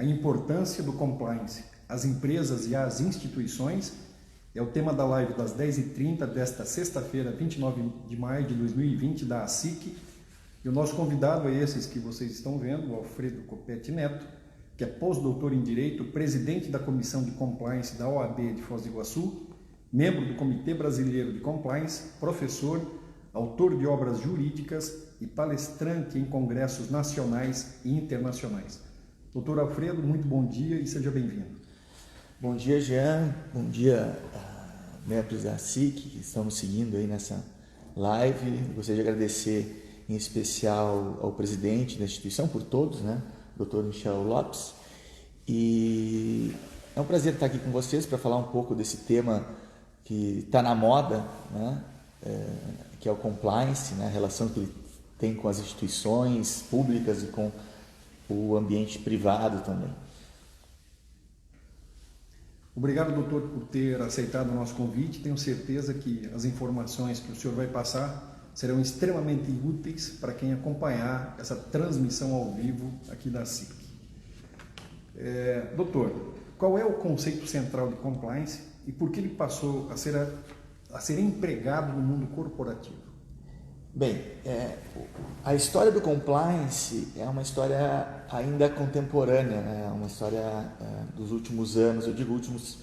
A importância do compliance às empresas e às instituições é o tema da live das 10h30 desta sexta-feira, 29 de maio de 2020, da ASIC. E o nosso convidado é esses que vocês estão vendo, o Alfredo Copete Neto, que é pós-doutor em Direito, presidente da Comissão de Compliance da OAB de Foz do Iguaçu, membro do Comitê Brasileiro de Compliance, professor, autor de obras jurídicas e palestrante em congressos nacionais e internacionais. Doutor Alfredo, muito bom dia e seja bem-vindo. Bom dia, Jean. Bom dia, membros da SIC que estão nos seguindo aí nessa live. Gostaria de agradecer em especial ao presidente da instituição, por todos, né? Dr. Michel Lopes. E é um prazer estar aqui com vocês para falar um pouco desse tema que está na moda, né? Que é o compliance, né? A relação que ele tem com as instituições públicas e com o ambiente privado também. Obrigado, doutor, por ter aceitado o nosso convite. Tenho certeza que as informações que o senhor vai passar serão extremamente úteis para quem acompanhar essa transmissão ao vivo aqui da SIC. Doutor, qual é o conceito central de compliance e por que ele passou a ser empregado no mundo corporativo? Bem, a história do compliance é uma história ainda contemporânea, né? Uma história dos últimos anos, eu digo últimos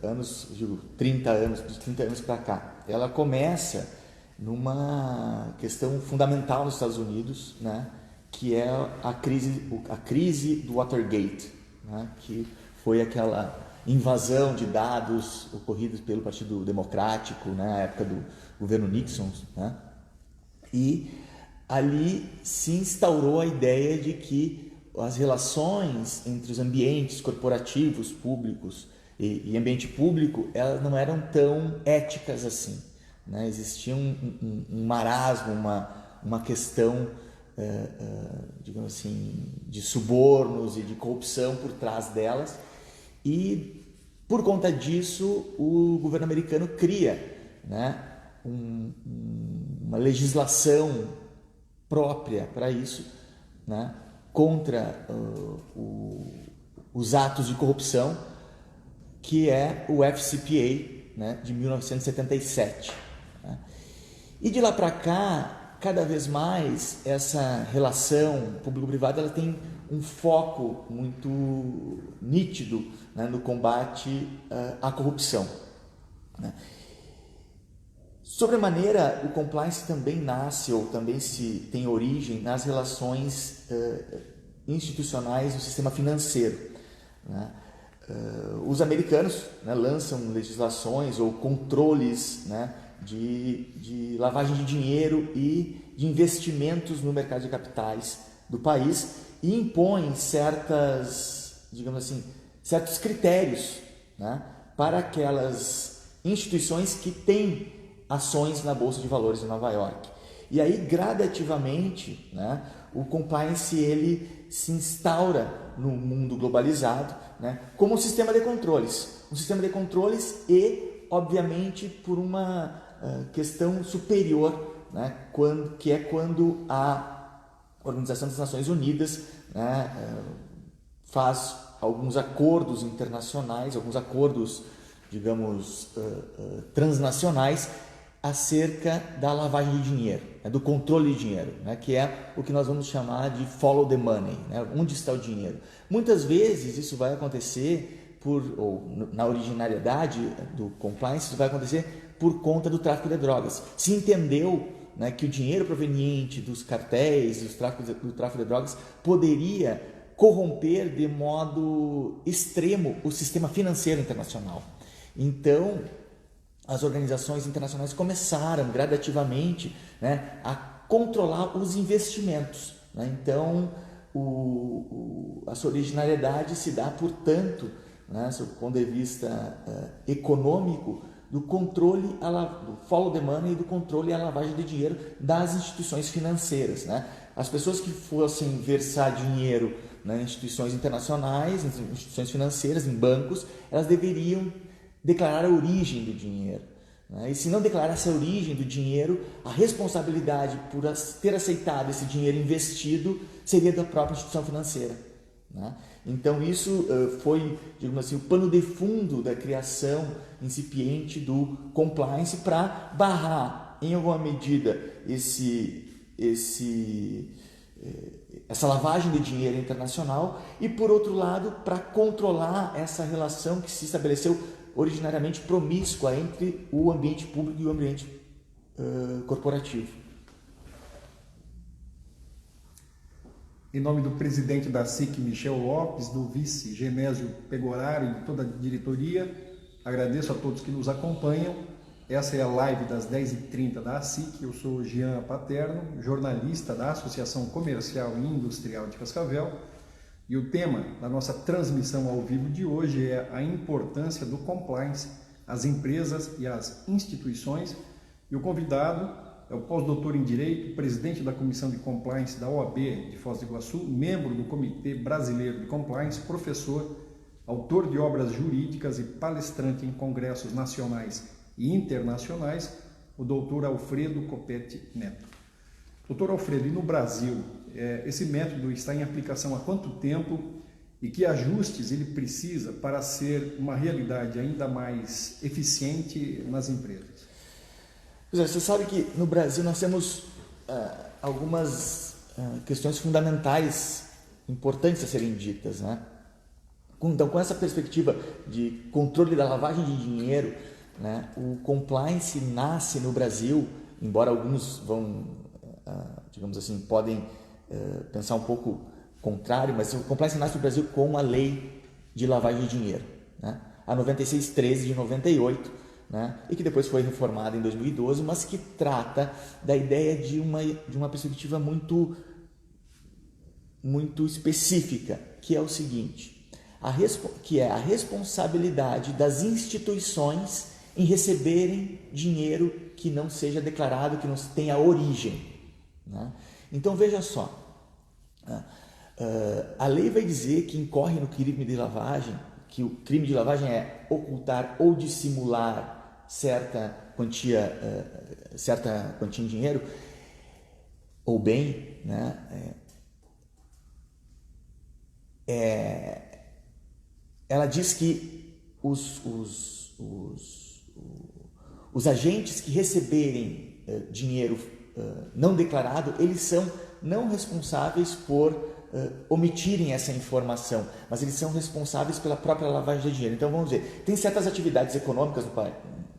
anos, eu digo 30 anos, dos 30 anos para cá. Ela começa numa questão fundamental nos Estados Unidos, né? Que é a crise do Watergate, né? Que foi aquela invasão de dados ocorridos pelo Partido Democrático, né? Na época do governo Nixon, né? E ali se instaurou a ideia de que as relações entre os ambientes corporativos, públicos e ambiente público, elas não eram tão éticas assim, né? Existia um marasmo, uma questão, digamos assim, de subornos e de corrupção por trás delas, e por conta disso o governo americano cria, né, uma legislação própria para isso, né, contra os atos de corrupção, que é o FCPA, né, de 1977. Né? E de lá para cá, cada vez mais, essa relação público-privada ela tem um foco muito nítido, né, no combate à corrupção. Né? Sobremaneira, o compliance também nasce ou também tem origem nas relações institucionais do sistema financeiro. Né? Os americanos, né, lançam legislações ou controles, né, de lavagem de dinheiro e de investimentos no mercado de capitais do país e impõem digamos assim, certos critérios, né, para aquelas instituições que têm ações na Bolsa de Valores de Nova York. E aí, gradativamente, né, o compliance ele se instaura no mundo globalizado, né, como um sistema de controles. Um sistema de controles e, obviamente, por uma questão superior, né, quando a Organização das Nações Unidas, né, faz alguns acordos internacionais, alguns acordos, digamos, transnacionais, acerca da lavagem de dinheiro, né, do controle de dinheiro, né, que é o que nós vamos chamar de follow the money, né, onde está o dinheiro. Muitas vezes isso vai acontecer na originalidade do compliance, isso vai acontecer por conta do tráfico de drogas. Se entendeu, né, que o dinheiro proveniente dos cartéis, do tráfico de drogas, poderia corromper de modo extremo o sistema financeiro internacional. Então, as organizações internacionais começaram gradativamente, né, a controlar os investimentos. Né? Então, a sua originalidade se dá, portanto, né, do ponto de vista econômico, do controle, do follow the money e do controle à lavagem de dinheiro das instituições financeiras. Né? As pessoas que fossem versar dinheiro, né, em instituições internacionais, em instituições financeiras, em bancos, elas deveriam declarar a origem do dinheiro. Né? E se não declarasse a origem do dinheiro, a responsabilidade por ter aceitado esse dinheiro investido seria da própria instituição financeira. né? Então isso foi, digamos assim, o pano de fundo da criação incipiente do compliance para barrar, em alguma medida, essa lavagem de dinheiro internacional e, por outro lado, para controlar essa relação que se estabeleceu originariamente promíscua entre o ambiente público e o ambiente corporativo. Em nome do presidente da SIC, Michel Lopes, do vice Genésio Pegoraro e de toda a diretoria, agradeço a todos que nos acompanham. Essa é a live das 10h30 da SIC. Eu sou Jean Paterno, jornalista da Associação Comercial e Industrial de Cascavel. E o tema da nossa transmissão ao vivo de hoje é a importância do compliance às empresas e às instituições. E o convidado é o pós-doutor em Direito, presidente da Comissão de Compliance da OAB de Foz do Iguaçu, membro do Comitê Brasileiro de Compliance, professor, autor de obras jurídicas e palestrante em congressos nacionais e internacionais, o doutor Alfredo Copete Neto. Doutor Alfredo, e no Brasil, esse método está em aplicação há quanto tempo e que ajustes ele precisa para ser uma realidade ainda mais eficiente nas empresas? Você sabe que no Brasil nós temos algumas questões fundamentais importantes a serem ditas, né? Então, com essa perspectiva de controle da lavagem de dinheiro, né, o compliance nasce no Brasil, embora alguns vão, digamos assim, podem pensar um pouco contrário, mas o compliance nasce no Brasil com a lei de lavagem de dinheiro, né? A 9613 de 98, né? E que depois foi reformada em 2012, mas que trata da ideia de uma perspectiva muito específica, que é o seguinte, que é a responsabilidade das instituições em receberem dinheiro que não seja declarado, que não tenha origem, né? Então veja só, a lei vai dizer que incorre no crime de lavagem, que o crime de lavagem é ocultar ou dissimular certa quantia em dinheiro ou bem, né? Ela diz que os agentes que receberem dinheiro não declarado, eles são não responsáveis por omitirem essa informação, mas eles são responsáveis pela própria lavagem de dinheiro. Então vamos dizer, tem certas atividades econômicas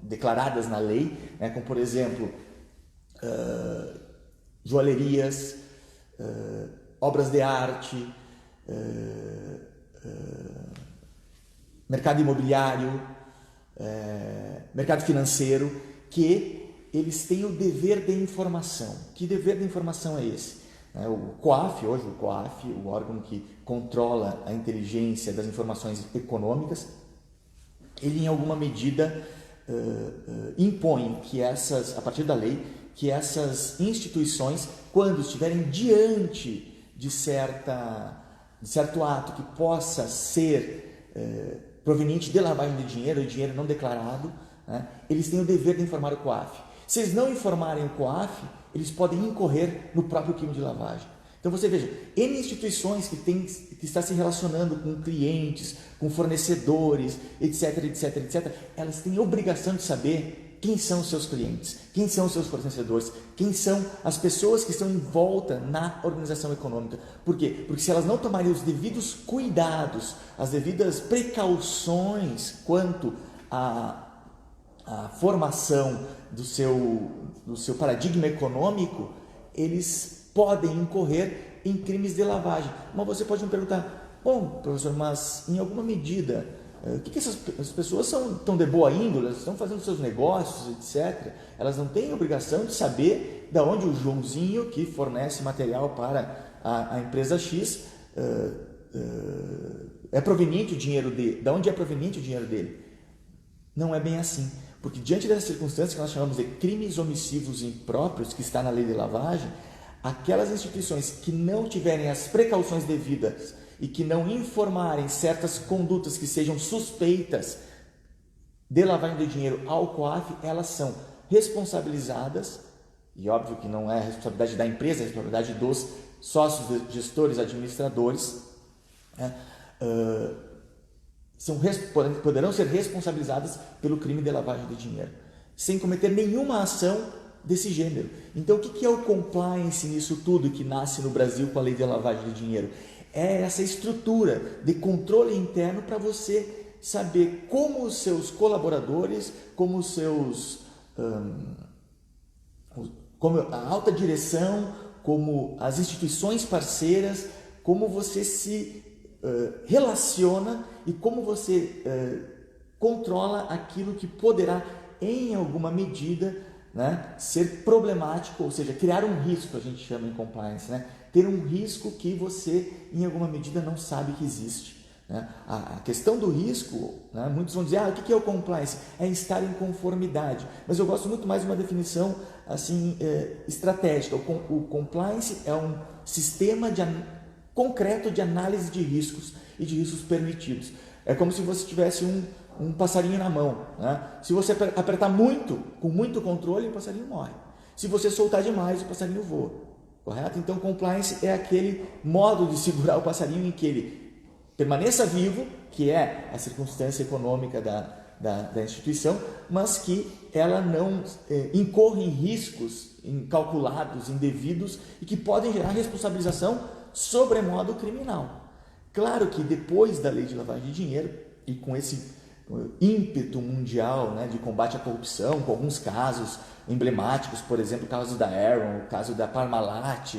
declaradas na lei, né, como por exemplo joalherias, obras de arte, mercado imobiliário, mercado financeiro, que eles têm o dever de informação. Que dever de informação é esse? O COAF, hoje o órgão que controla a inteligência das informações econômicas, ele em alguma medida impõe que a partir da lei, que essas instituições, quando estiverem diante de certo ato que possa ser proveniente de lavagem de dinheiro não declarado, né, eles têm o dever de informar o COAF. Se eles não informarem o COAF, eles podem incorrer no próprio crime de lavagem. Então você veja, N instituições que está se relacionando com clientes, com fornecedores, etc, elas têm obrigação de saber quem são os seus clientes, quem são os seus fornecedores, quem são as pessoas que estão em volta na organização econômica. Por quê? Porque se elas não tomarem os devidos cuidados, as devidas precauções quanto à formação do seu paradigma econômico, eles podem incorrer em crimes de lavagem. Mas você pode me perguntar, bom, professor, mas em alguma medida, o que essas pessoas estão de boa índole, elas estão fazendo seus negócios, etc. Elas não têm obrigação de saber de onde o Joãozinho, que fornece material para a empresa X, é proveniente o dinheiro dele, de onde é proveniente o dinheiro dele. Não é bem assim. Porque diante dessas circunstâncias que nós chamamos de crimes omissivos impróprios, que está na lei de lavagem, aquelas instituições que não tiverem as precauções devidas e que não informarem certas condutas que sejam suspeitas de lavagem de dinheiro ao COAF, elas são responsabilizadas, e óbvio que não é a responsabilidade da empresa, é a responsabilidade dos sócios, gestores, administradores, né, poderão ser responsabilizadas pelo crime de lavagem de dinheiro, sem cometer nenhuma ação desse gênero. Então, o que é o compliance nisso tudo que nasce no Brasil com a lei de lavagem de dinheiro? É essa estrutura de controle interno para você saber como os seus colaboradores, como os seus, como a alta direção, como as instituições parceiras, como você se relaciona e como você controla aquilo que poderá, em alguma medida, né, ser problemático, ou seja, criar um risco, a gente chama em compliance, né? Ter um risco que você, em alguma medida, não sabe que existe. Né? A questão do risco, né, muitos vão dizer, o que é o compliance? É estar em conformidade. Mas eu gosto muito mais de uma definição assim, estratégica. O compliance é um sistema concreto de análise de riscos e de riscos permitidos. É como se você tivesse um passarinho na mão. Né? Se você apertar muito, com muito controle, o passarinho morre. Se você soltar demais, o passarinho voa. Correto? Então, compliance é aquele modo de segurar o passarinho em que ele permaneça vivo, que é a circunstância econômica da instituição, mas que ela não incorra em riscos incalculados, indevidos e que podem gerar responsabilização sobremodo criminal. Claro que depois da lei de lavagem de dinheiro e com esse ímpeto mundial, né, de combate à corrupção, com alguns casos emblemáticos, por exemplo, o caso da Enron, o caso da Parmalat,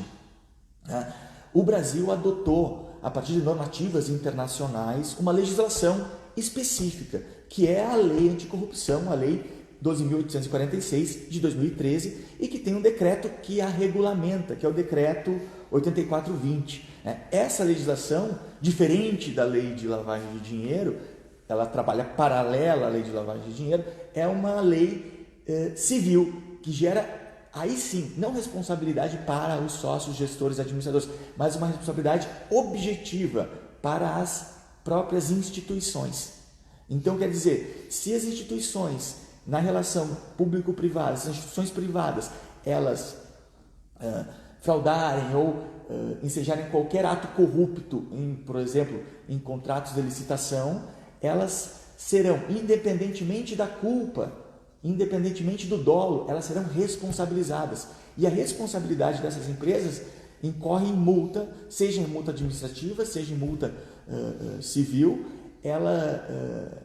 né, o Brasil adotou, a partir de normativas internacionais, uma legislação específica, que é a Lei Anticorrupção, a Lei 12.846 de 2013, e que tem um decreto que a regulamenta, que é o decreto 8420. Essa legislação, diferente da Lei de Lavagem de Dinheiro, ela trabalha paralela à Lei de Lavagem de Dinheiro, é uma lei civil que gera, aí sim, não responsabilidade para os sócios, gestores, administradores, mas uma responsabilidade objetiva para as próprias instituições. Então, quer dizer, se as instituições, na relação público-privada, as instituições privadas, elas fraudarem ou ensejarem qualquer ato corrupto, por exemplo, em contratos de licitação, elas serão, independentemente da culpa, independentemente do dolo, elas serão responsabilizadas. E a responsabilidade dessas empresas incorre em multa, seja em multa administrativa, seja em multa civil, ela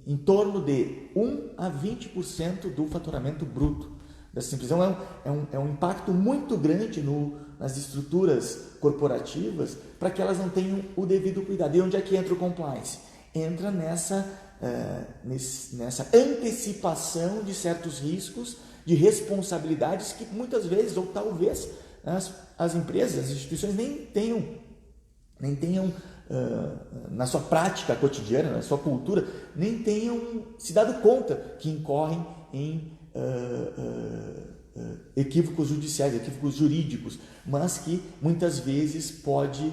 em torno de 1 a 20% do faturamento bruto dessas empresas. Então, é um impacto muito grande nas estruturas corporativas para que elas não tenham o devido cuidado. E onde é que entra o compliance? Entra nessa antecipação de certos riscos, de responsabilidades que muitas vezes, ou talvez, as empresas, as instituições nem tenham na sua prática cotidiana, na sua cultura, nem tenham se dado conta que incorrem em equívocos judiciais, equívocos jurídicos, mas que muitas vezes pode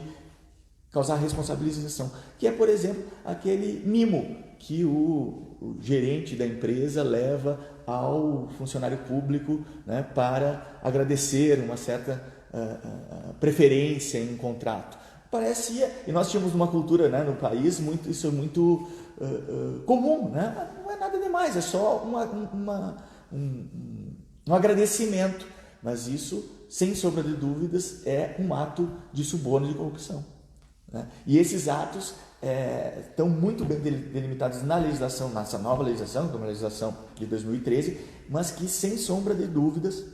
causar responsabilização, que é, por exemplo, aquele mimo que o gerente da empresa leva ao funcionário público, né, para agradecer uma certa preferência em contrato. Parecia, e nós tínhamos uma cultura, né, no país, isso é muito comum, né? Não é nada demais, é só um agradecimento, mas isso, sem sombra de dúvidas, é um ato de suborno e de corrupção. E esses atos estão muito bem delimitados na legislação, nessa nova legislação, como a legislação de 2013, mas que, sem sombra de dúvidas,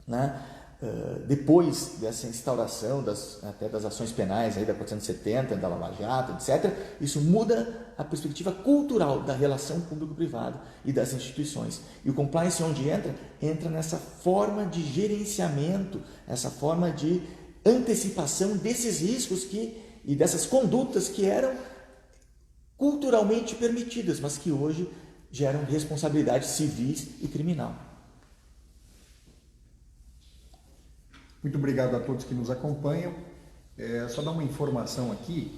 né, depois dessa instauração até das ações penais aí da 470, da Lava Jato, etc., isso muda a perspectiva cultural da relação público-privada e das instituições. E o compliance, onde entra nessa forma de gerenciamento, essa forma de antecipação desses riscos e dessas condutas que eram culturalmente permitidas, mas que hoje geram responsabilidades civis e criminal. Muito obrigado a todos que nos acompanham. Só dar uma informação aqui,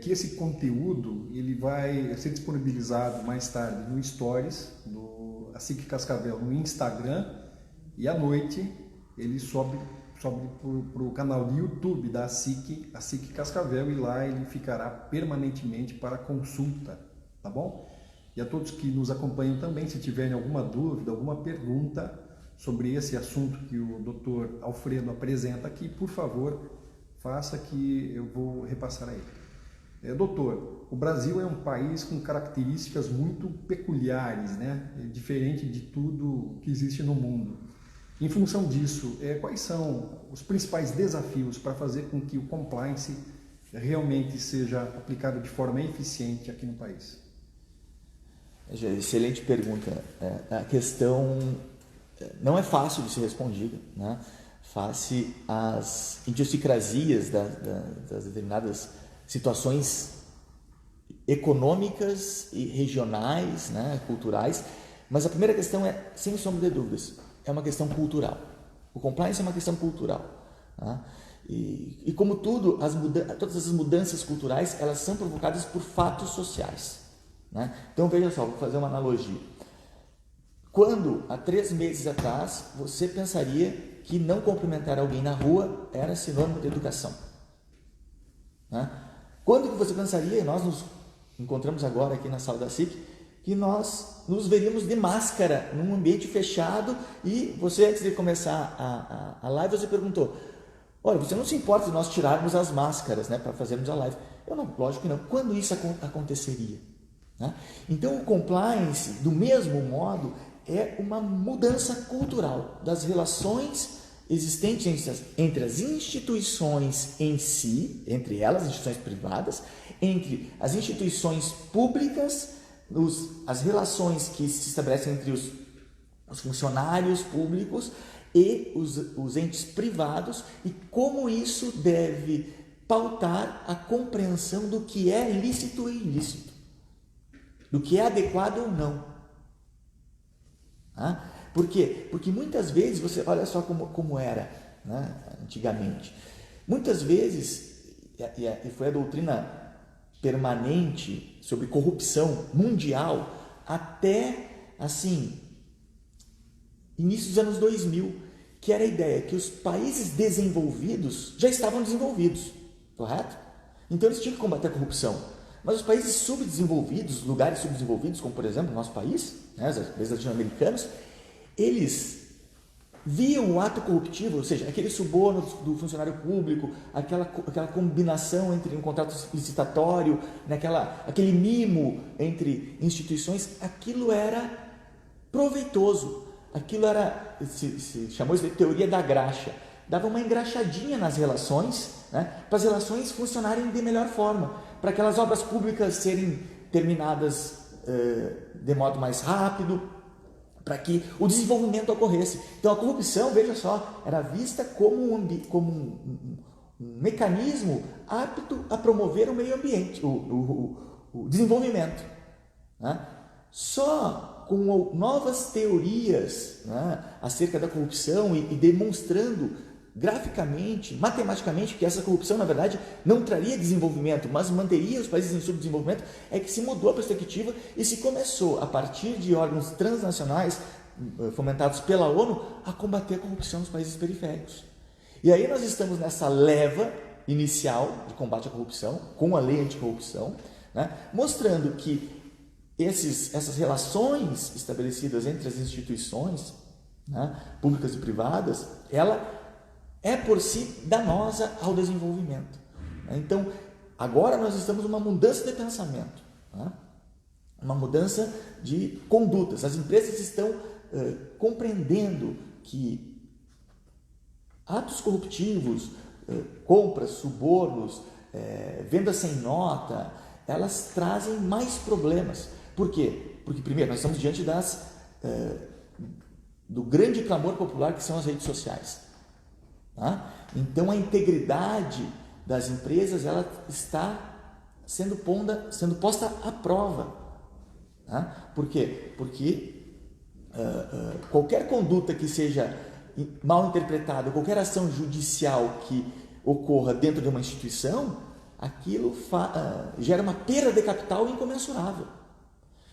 que esse conteúdo ele vai ser disponibilizado mais tarde no Stories, do ASIC Cascavel, no Instagram, e à noite ele sobe sobe para o canal do YouTube da SIC, a SIC Cascavel, e lá ele ficará permanentemente para consulta, tá bom? E a todos que nos acompanham também, se tiverem alguma dúvida, alguma pergunta sobre esse assunto que o Dr. Alfredo apresenta aqui, por favor, faça que eu vou repassar a ele. Doutor, o Brasil é um país com características muito peculiares, né? Diferente de tudo que existe no mundo. Em função disso, quais são os principais desafios para fazer com que o compliance realmente seja aplicado de forma eficiente aqui no país? Excelente pergunta. A questão não é fácil de ser respondida, né? Face às idiosincrasias das determinadas situações econômicas e regionais, né? Culturais. Mas a primeira questão é, sem sombra de dúvidas, é uma questão cultural. O compliance é uma questão cultural. Tá? E como tudo, todas as mudanças culturais, elas são provocadas por fatos sociais. Né? Então veja só, vou fazer uma analogia. Quando, há 3 meses atrás, você pensaria que não cumprimentar alguém na rua era sinônimo de educação? Né? Quando que você pensaria, nós nos encontramos agora aqui na sala da SIC, que nós nos veríamos de máscara num ambiente fechado e você, antes de começar a live, você perguntou, olha, você não se importa de nós tirarmos as máscaras, né, para fazermos a live? Eu não, lógico que não. Quando isso aconteceria? Né? Então o compliance, do mesmo modo, é uma mudança cultural das relações existentes entre as instituições em si, entre elas, instituições privadas, entre as instituições públicas, as relações que se estabelecem entre os funcionários públicos e os entes privados, e como isso deve pautar a compreensão do que é lícito e ilícito, do que é adequado ou não. Por quê? Porque muitas vezes, você olha só como era, né, antigamente, muitas vezes, e foi a doutrina permanente sobre corrupção mundial até, assim, início dos anos 2000, que era a ideia que os países desenvolvidos já estavam desenvolvidos, correto? Então eles tinham que combater a corrupção. Mas os países subdesenvolvidos, lugares subdesenvolvidos, como por exemplo o nosso país, né, os países latino-americanos, eles viam o ato corruptivo, ou seja, aquele suborno do funcionário público, aquela combinação entre um contrato licitatório, aquele mimo entre instituições, aquilo era proveitoso, aquilo era, se chamou isso de teoria da graxa, dava uma engraxadinha nas relações, né, para as relações funcionarem de melhor forma, para aquelas obras públicas serem terminadas de modo mais rápido, para que o desenvolvimento ocorresse. Então a corrupção, veja só, era vista como um mecanismo apto a promover o meio ambiente, o desenvolvimento. Né? Só com novas teorias, né, acerca da corrupção e demonstrando graficamente, matematicamente, que essa corrupção, na verdade, não traria desenvolvimento, mas manteria os países em subdesenvolvimento, é que se mudou a perspectiva e se começou, a partir de órgãos transnacionais, fomentados pela ONU, a combater a corrupção nos países periféricos. E aí nós estamos nessa leva inicial de combate à corrupção, com a lei anticorrupção, né, mostrando que essas relações estabelecidas entre as instituições, né, públicas e privadas, ela é por si danosa ao desenvolvimento. Então, agora nós estamos numa mudança de pensamento, né? Uma mudança de condutas. As empresas estão compreendendo que atos corruptivos, compras, subornos, vendas sem nota, elas trazem mais problemas. Por quê? Porque, primeiro, nós estamos diante do grande clamor popular que são as redes sociais. Tá? Então a integridade das empresas ela está sendo posta à prova. Tá? Por quê? Porque qualquer conduta que seja mal interpretada, qualquer ação judicial que ocorra dentro de uma instituição, aquilo gera uma perda de capital incomensurável.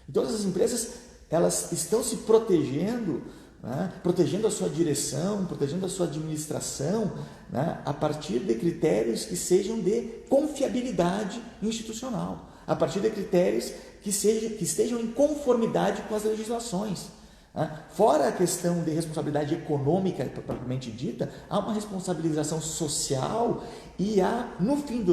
Então essas empresas elas estão se protegendo né, protegendo a sua direção, protegendo a sua administração, né, a partir de critérios que sejam de confiabilidade institucional, a partir de critérios que estejam em conformidade com as legislações. Fora a questão de responsabilidade econômica propriamente dita, há uma responsabilização social e há, no fim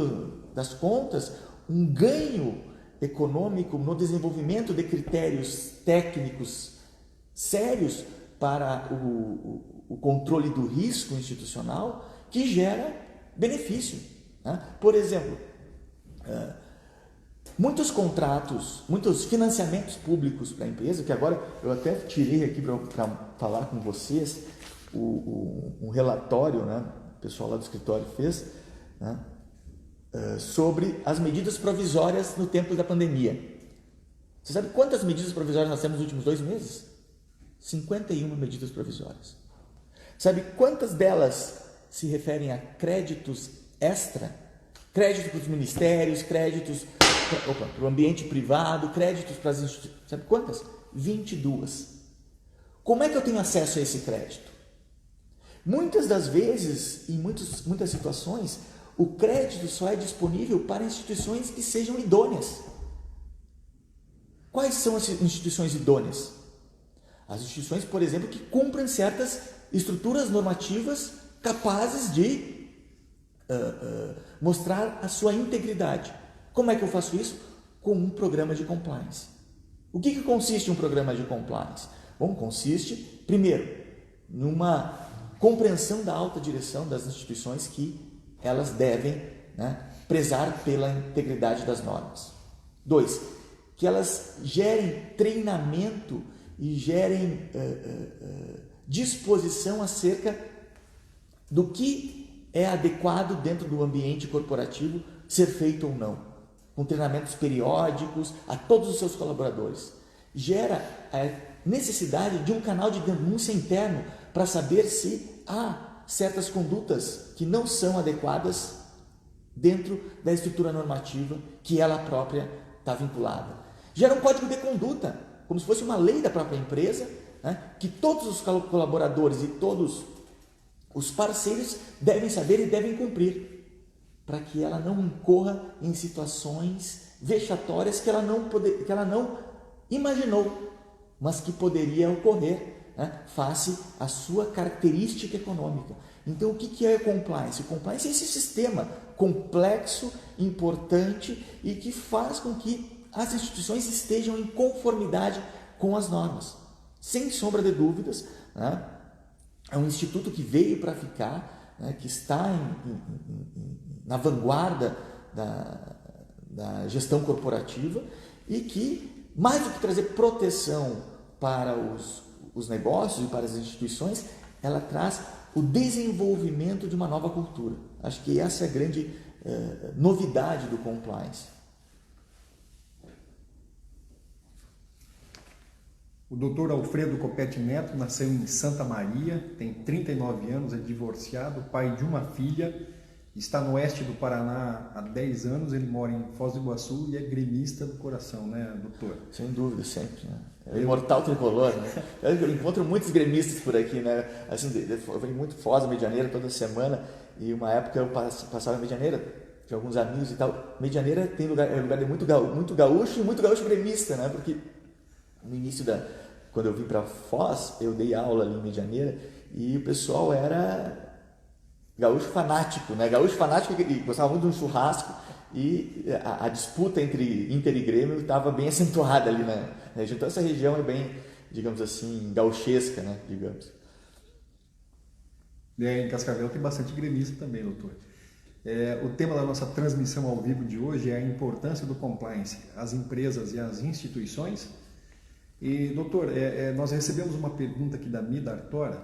das contas, um ganho econômico no desenvolvimento de critérios técnicos sérios para o controle do risco institucional que gera benefício. Por exemplo, muitos contratos, muitos financiamentos públicos para a empresa, que agora eu até tirei aqui para falar com vocês, um relatório, né, o pessoal lá do escritório fez, né, sobre as medidas provisórias no tempo da pandemia. Você sabe quantas medidas provisórias nós temos nos últimos 2 meses? 51 medidas provisórias. Sabe quantas delas se referem a créditos extra? Crédito para os ministérios, créditos para o ambiente privado, créditos para as instituições. Sabe quantas? 22. Como é que eu tenho acesso a esse crédito? Muitas das vezes, em muitas situações, o crédito só é disponível para instituições que sejam idôneas. Quais são as instituições idôneas? As instituições, por exemplo, que cumprem certas estruturas normativas capazes de mostrar a sua integridade. Como é que eu faço isso? Com um programa de compliance. O que consiste um programa de compliance? Bom, consiste, primeiro, numa compreensão da alta direção das instituições que elas devem, né, prezar pela integridade das normas. 2, que elas gerem treinamento e gerem disposição acerca do que é adequado dentro do ambiente corporativo ser feito ou não, com treinamentos periódicos a todos os seus colaboradores. Gera a necessidade de um canal de denúncia interno para saber se há certas condutas que não são adequadas dentro da estrutura normativa que ela própria está vinculada. Gera um código de conduta, como se fosse uma lei da própria empresa, né, que todos os colaboradores e todos os parceiros devem saber e devem cumprir, para que ela não incorra em situações vexatórias que ela não imaginou, mas que poderia ocorrer, né, face à sua característica econômica. Então, o que é compliance? O compliance é esse sistema complexo, importante e que faz com que as instituições estejam em conformidade com as normas. Sem sombra de dúvidas, né, é um instituto que veio para ficar, né, que está na vanguarda da gestão corporativa e que, mais do que trazer proteção para os negócios e para as instituições, ela traz o desenvolvimento de uma nova cultura. Acho que essa é a grande novidade do compliance. O Dr. Alfredo Copete Neto nasceu em Santa Maria, tem 39 anos, é divorciado, pai de uma filha, está no oeste do Paraná há 10 anos, ele mora em Foz do Iguaçu e é gremista do coração, né, doutor? Sem dúvida, sempre. Né? É o imortal tricolor, né? Eu encontro muitos gremistas por aqui, né? Assim, eu venho muito Foz, Medianeira, toda semana, e uma época eu passava em Medianeira, tinha alguns amigos e tal. Medianeira é lugar de muito gaúcho e muito gaúcho gremista, né? Porque no início quando eu vim para Foz, eu dei aula ali em Medianeira e o pessoal era gaúcho fanático, né? Gaúcho fanático que gostava muito de um churrasco e a disputa entre Inter e Grêmio estava bem acentuada ali na região. Então essa região é bem, digamos assim, gauchesca, né? Digamos. Em Cascavel tem bastante gremista também, doutor. O tema da nossa transmissão ao vivo de hoje é a importância do compliance às empresas e às instituições. E, doutor, nós recebemos uma pergunta aqui da Mida Artora,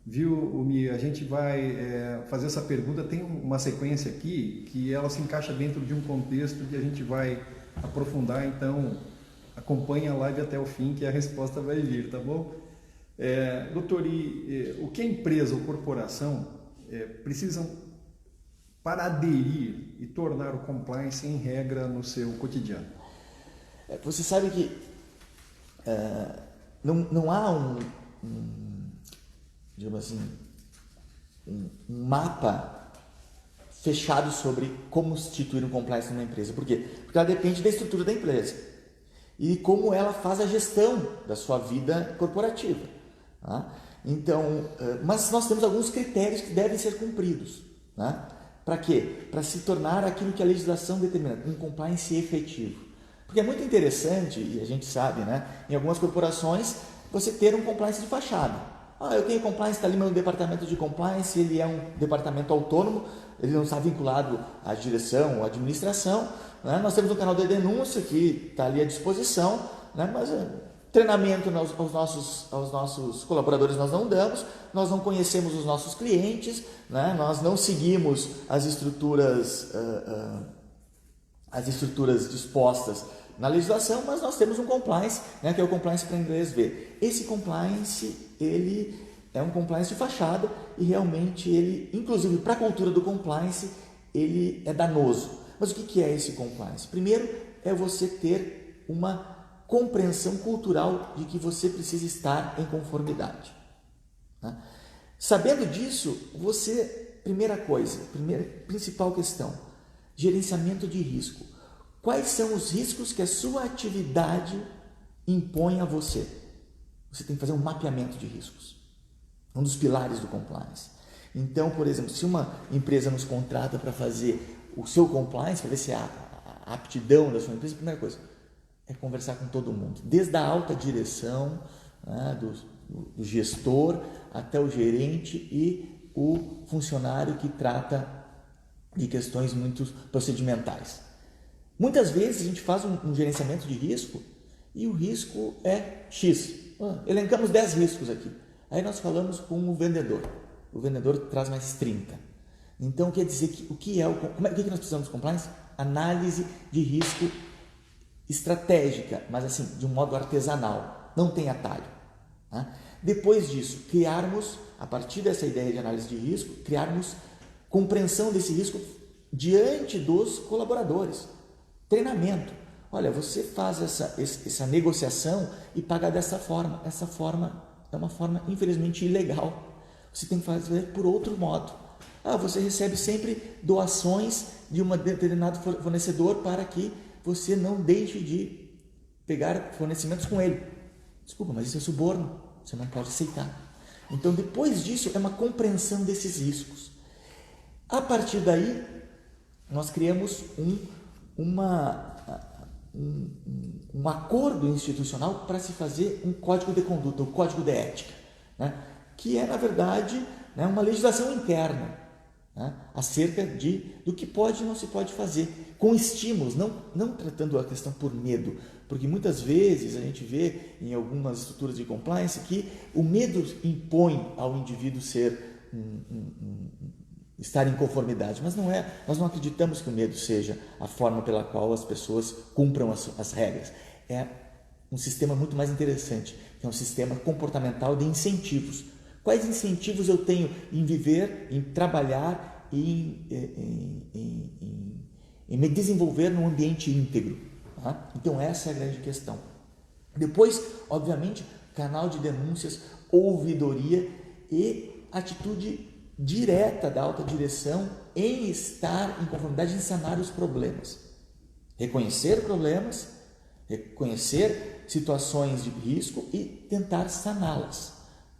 viu, Mi? A gente vai fazer essa pergunta, tem uma sequência aqui que ela se encaixa dentro de um contexto que a gente vai aprofundar, então acompanhe a live até o fim que a resposta vai vir, tá bom? Doutor, o que a empresa ou corporação precisam para aderir e tornar o compliance em regra no seu cotidiano? Você sabe que não há digamos assim, um mapa fechado sobre como instituir um compliance numa empresa. Por quê? Porque ela depende da estrutura da empresa e como ela faz a gestão da sua vida corporativa. Tá? Então, mas nós temos alguns critérios que devem ser cumpridos. Tá? Para quê? Para se tornar aquilo que a legislação determina, um compliance efetivo. Porque é muito interessante, e a gente sabe, né, em algumas corporações, você ter um compliance de fachada. Eu tenho compliance, está ali meu departamento de compliance, ele é um departamento autônomo, ele não está vinculado à direção ou à administração. Né? Nós temos um canal de denúncia que está ali à disposição, né? Mas treinamento aos nossos colaboradores nós não damos, nós não conhecemos os nossos clientes, né? Nós não seguimos as estruturas dispostas na legislação, mas nós temos um compliance, né, que é o compliance para inglês ver. Esse compliance, ele é um compliance de fachada e realmente ele, inclusive para a cultura do compliance, ele é danoso. Mas o que é esse compliance? Primeiro é você ter uma compreensão cultural de que você precisa estar em conformidade. Né? Sabendo disso, primeira principal questão, gerenciamento de risco. Quais são os riscos que a sua atividade impõe a você? Você tem que fazer um mapeamento de riscos. Um dos pilares do compliance. Então, por exemplo, se uma empresa nos contrata para fazer o seu compliance, para ver se a aptidão da sua empresa, a primeira coisa é conversar com todo mundo. Desde a alta direção, né, do gestor, até o gerente e o funcionário que trata de questões muito procedimentais. Muitas vezes a gente faz um gerenciamento de risco e o risco é X. Elencamos 10 riscos aqui. Aí nós falamos com o vendedor. O vendedor traz mais 30. Então quer dizer que o que nós precisamos de compliance? Análise de risco estratégica, mas assim, de um modo artesanal. Não tem atalho. Tá? Depois disso, a partir dessa ideia de análise de risco, criarmos compreensão desse risco diante dos colaboradores. Treinamento. Olha, você faz essa negociação e paga dessa forma. Essa forma é uma forma, infelizmente, ilegal. Você tem que fazer por outro modo. Você recebe sempre doações de um determinado fornecedor para que você não deixe de pegar fornecimentos com ele. Desculpa, mas isso é suborno. Você não pode aceitar. Então, depois disso, é uma compreensão desses riscos. A partir daí, nós criamos um acordo institucional para se fazer um código de conduta, o código de ética, né? Que é, na verdade, né, uma legislação interna, né, acerca do que pode e não se pode fazer, com estímulos, não tratando a questão por medo, porque muitas vezes a gente vê em algumas estruturas de compliance que o medo impõe ao indivíduo estar em conformidade, mas não é. Nós não acreditamos que o medo seja a forma pela qual as pessoas cumpram as regras. É um sistema muito mais interessante, que é um sistema comportamental de incentivos. Quais incentivos eu tenho em viver, em trabalhar e em me desenvolver num ambiente íntegro? Tá? Então essa é a grande questão. Depois, obviamente, canal de denúncias, ouvidoria e atitude direta da alta direção em estar em conformidade, em sanar os problemas. Reconhecer problemas, reconhecer situações de risco e tentar saná-las.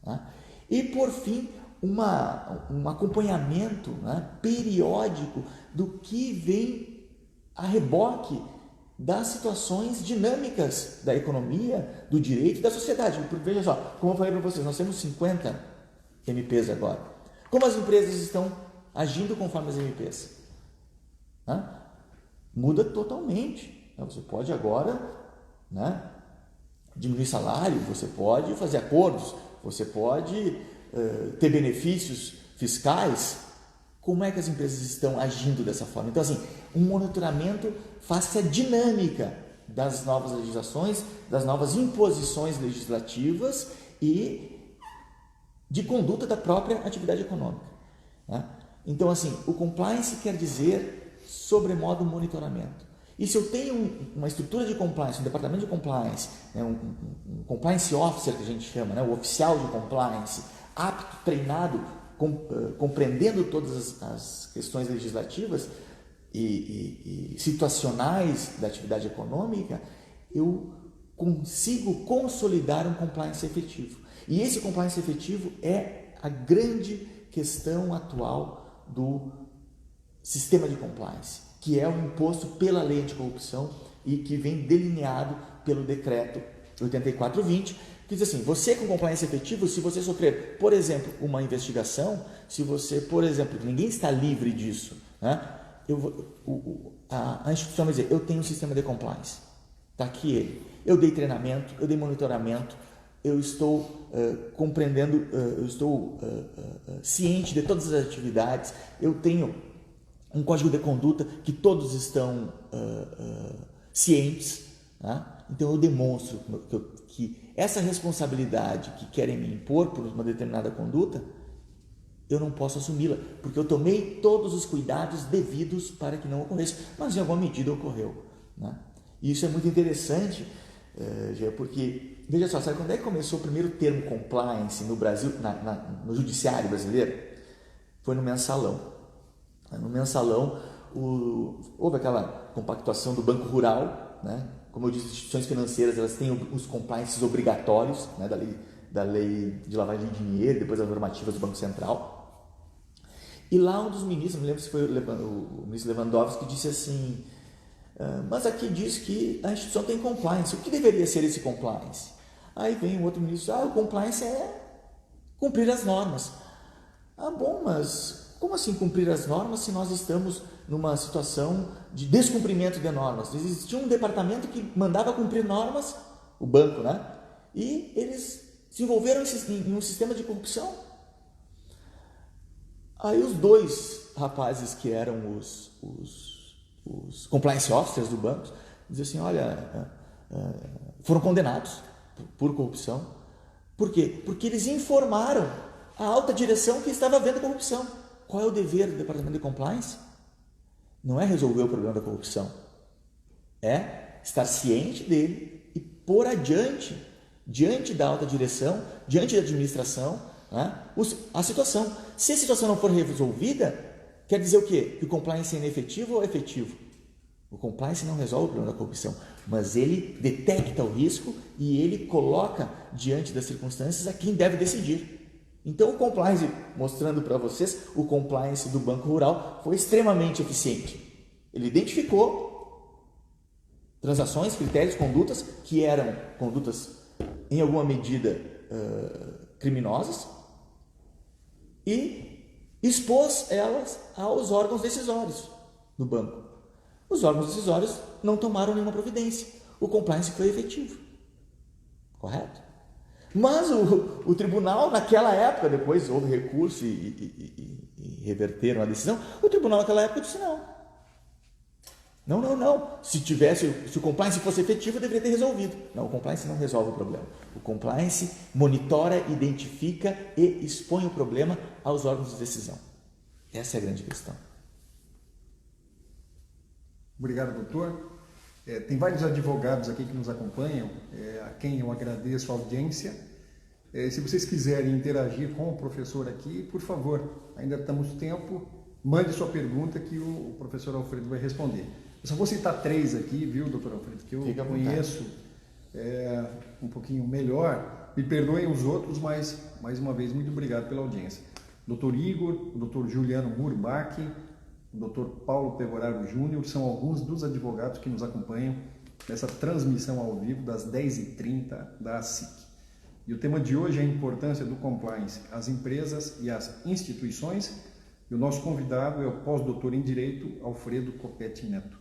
Tá? E, por fim, um acompanhamento, né, periódico do que vem a reboque das situações dinâmicas da economia, do direito e da sociedade. Porque, veja só, como eu falei para vocês, nós temos 50 MPs agora. Como as empresas estão agindo conforme as MPs? Muda totalmente. Você pode agora, né, diminuir salário, você pode fazer acordos, você pode ter benefícios fiscais. Como é que as empresas estão agindo dessa forma? Então, assim, um monitoramento face à dinâmica das novas legislações, das novas imposições legislativas e de conduta da própria atividade econômica. Né? Então, assim, o compliance quer dizer sobremodo monitoramento. E se eu tenho uma estrutura de compliance, um departamento de compliance, né, um compliance officer que a gente chama, né, o oficial de compliance, apto, treinado, compreendendo todas as questões legislativas e situacionais da atividade econômica, eu consigo consolidar um compliance efetivo. E esse compliance efetivo é a grande questão atual do sistema de compliance, que é o imposto pela lei anticorrupção e que vem delineado pelo decreto 8420, que diz assim: você com compliance efetivo, se você sofrer, por exemplo, uma investigação, se você, por exemplo, ninguém está livre disso, né? A instituição vai dizer: eu tenho um sistema de compliance, está aqui ele, eu dei treinamento, eu dei monitoramento, eu estou compreendendo, eu estou ciente de todas as atividades, eu tenho um código de conduta que todos estão cientes, né? Então eu demonstro que essa responsabilidade que querem me impor por uma determinada conduta, eu não posso assumi-la, porque eu tomei todos os cuidados devidos para que não ocorresse, mas em alguma medida ocorreu, né? E isso é muito interessante, porque, veja só, sabe quando é que começou o primeiro termo compliance no Brasil, no judiciário brasileiro? Foi no mensalão. No mensalão, houve aquela compactuação do Banco Rural, né? Como eu disse, instituições financeiras, elas têm os compliances obrigatórios, né, da lei de lavagem de dinheiro, depois as normativas do Banco Central. E lá um dos ministros, não me lembro se foi o ministro Lewandowski, que disse assim: mas aqui diz que a instituição tem compliance, o que deveria ser esse compliance? Aí vem um outro ministro: o compliance é cumprir as normas. Bom, mas como assim cumprir as normas se nós estamos numa situação de descumprimento de normas? Existia um departamento que mandava cumprir normas, o banco, né? E eles se envolveram em um sistema de corrupção. Aí os dois rapazes que eram os compliance officers do banco diziam assim: olha, foram condenados por corrupção. Por quê? Porque eles informaram a alta direção que estava havendo corrupção. Qual é o dever do departamento de compliance? Não é resolver o problema da corrupção, é estar ciente dele e pôr adiante, diante da alta direção, diante da administração, né, a situação. Se a situação não for resolvida, quer dizer o quê? Que o compliance é inefetivo ou efetivo? O compliance não resolve o problema da corrupção, mas ele detecta o risco e ele coloca diante das circunstâncias a quem deve decidir. Então o compliance, mostrando para vocês, o compliance do Banco Rural foi extremamente eficiente. Ele identificou transações, critérios, condutas que eram condutas em alguma medida criminosas e expôs elas aos órgãos decisórios do banco. Os órgãos decisórios não tomaram nenhuma providência. O compliance foi efetivo. Correto? Mas o tribunal, naquela época, depois houve recurso e reverteram a decisão, o tribunal naquela época disse não. Não. Se o compliance fosse efetivo, deveria ter resolvido. Não, o compliance não resolve o problema. O compliance monitora, identifica e expõe o problema aos órgãos de decisão. Essa é a grande questão. Obrigado, doutor. Tem vários advogados aqui que nos acompanham, a quem eu agradeço a audiência. Se vocês quiserem interagir com o professor aqui, por favor, ainda temos tempo, mande sua pergunta que o professor Alfredo vai responder. Eu só vou citar 3 aqui, viu, doutor Alfredo, que eu conheço um pouquinho melhor. Me perdoem os outros, mas, mais uma vez, muito obrigado pela audiência. Dr. Igor, o Dr. Juliano Murbach, o Dr. Paulo Pevoraro Júnior, são alguns dos advogados que nos acompanham nessa transmissão ao vivo das 10h30 da SIC. E o tema de hoje é a importância do compliance às empresas e às instituições. E o nosso convidado é o pós-doutor em Direito, Alfredo Copete Neto.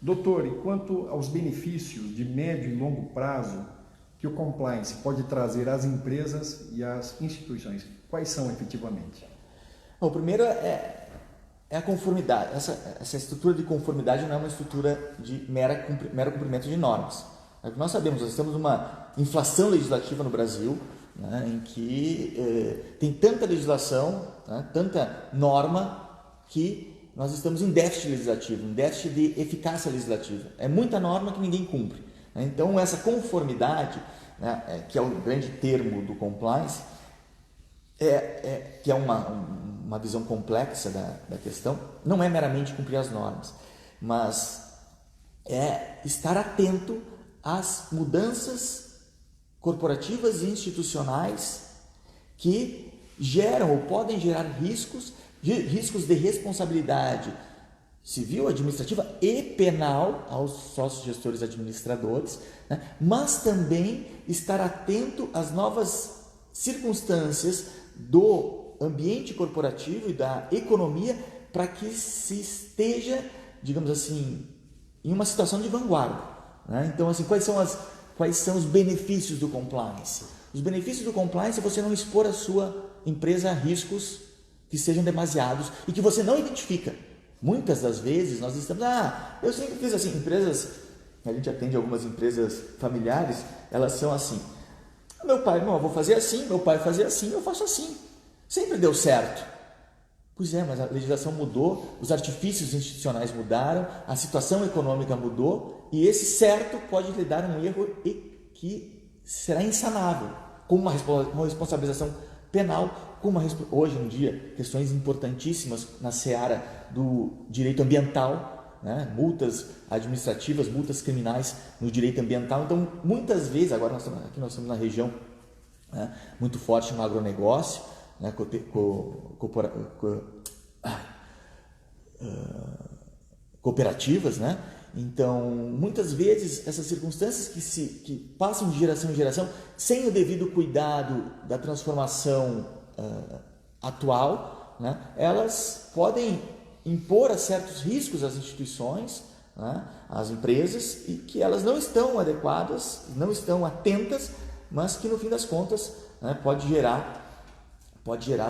Doutor, e quanto aos benefícios de médio e longo prazo que o compliance pode trazer às empresas e às instituições, quais são efetivamente? O primeiro é a conformidade. Essa estrutura de conformidade não é uma estrutura de mero cumprimento de normas. Nós sabemos, nós estamos numa inflação legislativa no Brasil, né, em que tem tanta legislação, né, tanta norma, que nós estamos em déficit legislativo, em déficit de eficácia legislativa. É muita norma que ninguém cumpre. Né? Então, essa conformidade, né, que é o grande termo do compliance, que é uma visão complexa da questão, não é meramente cumprir as normas, mas é estar atento às mudanças corporativas e institucionais que geram ou podem gerar riscos de responsabilidade civil, administrativa e penal aos sócios gestores administradores, né? Mas também estar atento às novas circunstâncias do ambiente corporativo e da economia para que se esteja, digamos assim, em uma situação de vanguarda, né? Então, assim, quais são os benefícios do compliance? Os benefícios do compliance é você não expor a sua empresa a riscos que sejam demasiados e que você não identifica. Muitas das vezes nós estamos, eu sempre fiz assim, a gente atende algumas empresas familiares, elas são assim, meu avô fazia assim, meu pai fazia assim, eu faço assim, sempre deu certo. Pois é, mas a legislação mudou, os artifícios institucionais mudaram, a situação econômica mudou e esse certo pode lhe dar um erro que será insanável, com uma responsabilização penal, hoje em dia, questões importantíssimas na seara do direito ambiental, né? Multas administrativas, multas criminais no direito ambiental. Então, muitas vezes, agora nós estamos na região, né, muito forte no agronegócio, né, cooperativas, né? Então, muitas vezes, essas circunstâncias que passam de geração em geração, sem o devido cuidado da transformação atual, né, elas podem impor a certos riscos às instituições, né, às empresas, e que elas não estão adequadas, não estão atentas, mas que no fim das contas, né, pode gerar